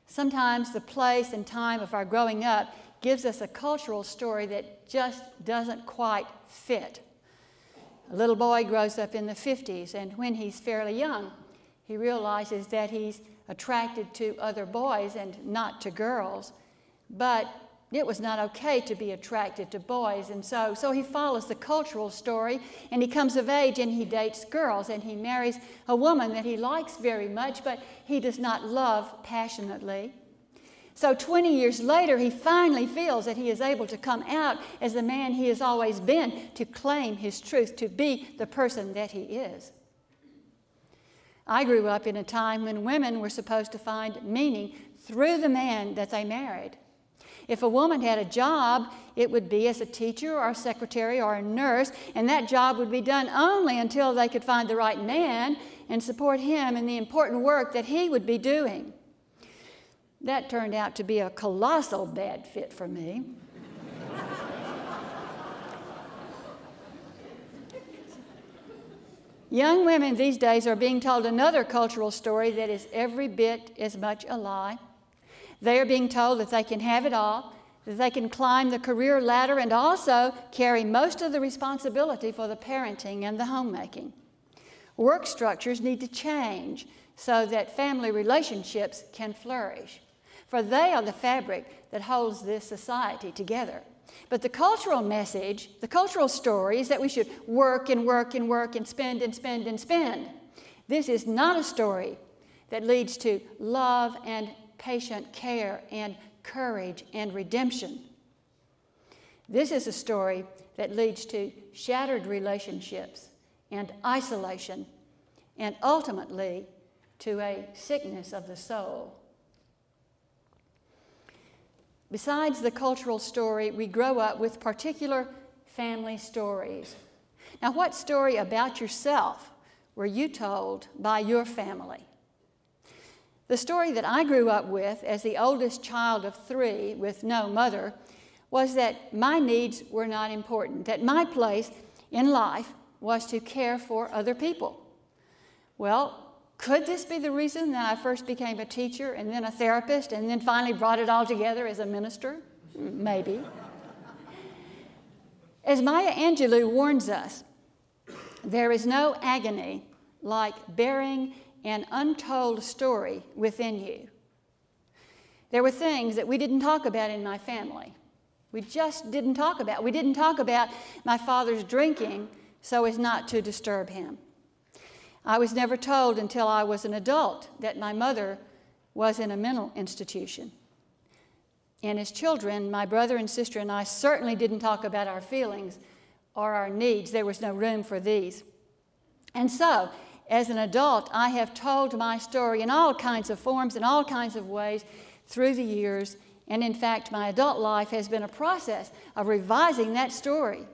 Sometimes the place and time of our growing up gives us a cultural story that just doesn't quite fit. A little boy grows up in the 50s, and when he's fairly young, he realizes that he's attracted to other boys and not to girls. But it was not okay to be attracted to boys, and so he follows the cultural story, and he comes of age and he dates girls, and he marries a woman that he likes very much, but he does not love passionately. So 20 years later, he finally feels that he is able to come out as the man he has always been, to claim his truth, to be the person that he is. I grew up in a time when women were supposed to find meaning through the man that they married. If a woman had a job, it would be as a teacher or a secretary or a nurse, and that job would be done only until they could find the right man and support him in the important work that he would be doing. That turned out to be a colossal bad fit for me. Young women these days are being told another cultural story that is every bit as much a lie. They are being told that they can have it all, that they can climb the career ladder and also carry most of the responsibility for the parenting and the homemaking. Work structures need to change so that family relationships can flourish, for they are the fabric that holds this society together. But the cultural message, the cultural story, is that we should work and work and work and spend and spend and spend. This is not a story that leads to love and patient care and courage and redemption. This is a story that leads to shattered relationships and isolation, and ultimately to a sickness of the soul. Besides the cultural story, we grow up with particular family stories. Now, what story about yourself were you told by your family? The story that I grew up with as the oldest child of 3 with no mother was that my needs were not important, that my place in life was to care for other people. Well, could this be the reason that I first became a teacher and then a therapist and then finally brought it all together as a minister? Maybe. As Maya Angelou warns us, there is no agony like bearing an untold story within you. There were things that we didn't talk about in my family. We just didn't talk about. We didn't talk about my father's drinking so as not to disturb him. I was never told until I was an adult that my mother was in a mental institution. And as children, my brother and sister and I certainly didn't talk about our feelings or our needs. There was no room for these. And so, as an adult, I have told my story in all kinds of forms, in all kinds of ways through the years. And in fact, my adult life has been a process of revising that story,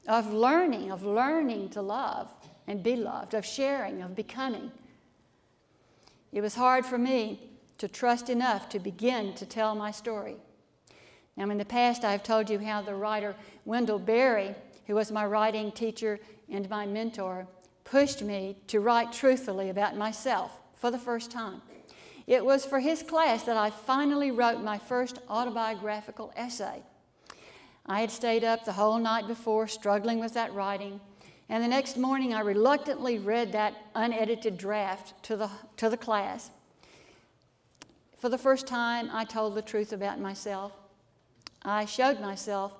of learning to love and be loved, of sharing, of becoming. It was hard for me to trust enough to begin to tell my story. Now, in the past, I've told you how the writer Wendell Berry, who was my writing teacher and my mentor, pushed me to write truthfully about myself for the first time. It was for his class that I finally wrote my first autobiographical essay. I had stayed up the whole night before struggling with that writing, and the next morning I reluctantly read that unedited draft to the class. For the first time, I told the truth about myself. I showed myself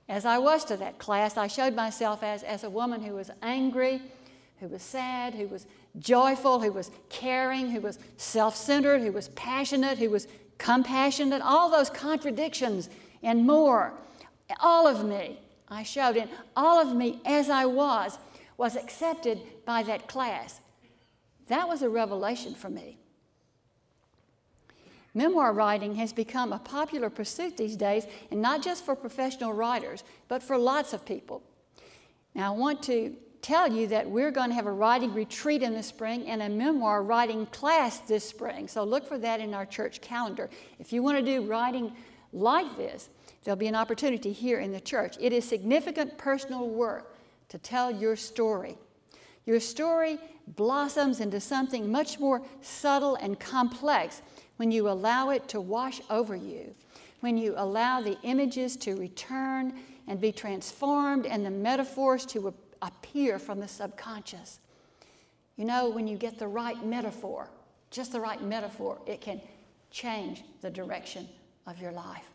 as I was to that class. I showed myself as a woman who was angry, who was sad, who was joyful, who was caring, who was self-centered, who was passionate, who was compassionate, all those contradictions and more. All of me, I showed, and all of me as I was accepted by that class. That was a revelation for me. Memoir writing has become a popular pursuit these days, and not just for professional writers, but for lots of people. Now, I want to tell you that we're going to have a writing retreat in the spring and a memoir writing class this spring. So look for that in our church calendar. If you want to do writing like this, there'll be an opportunity here in the church. It is significant personal work to tell your story. Your story blossoms into something much more subtle and complex when you allow it to wash over you, when you allow the images to return and be transformed and the metaphors to appear from the subconscious. You know, when you get the right metaphor, just the right metaphor, it can change the direction of your life.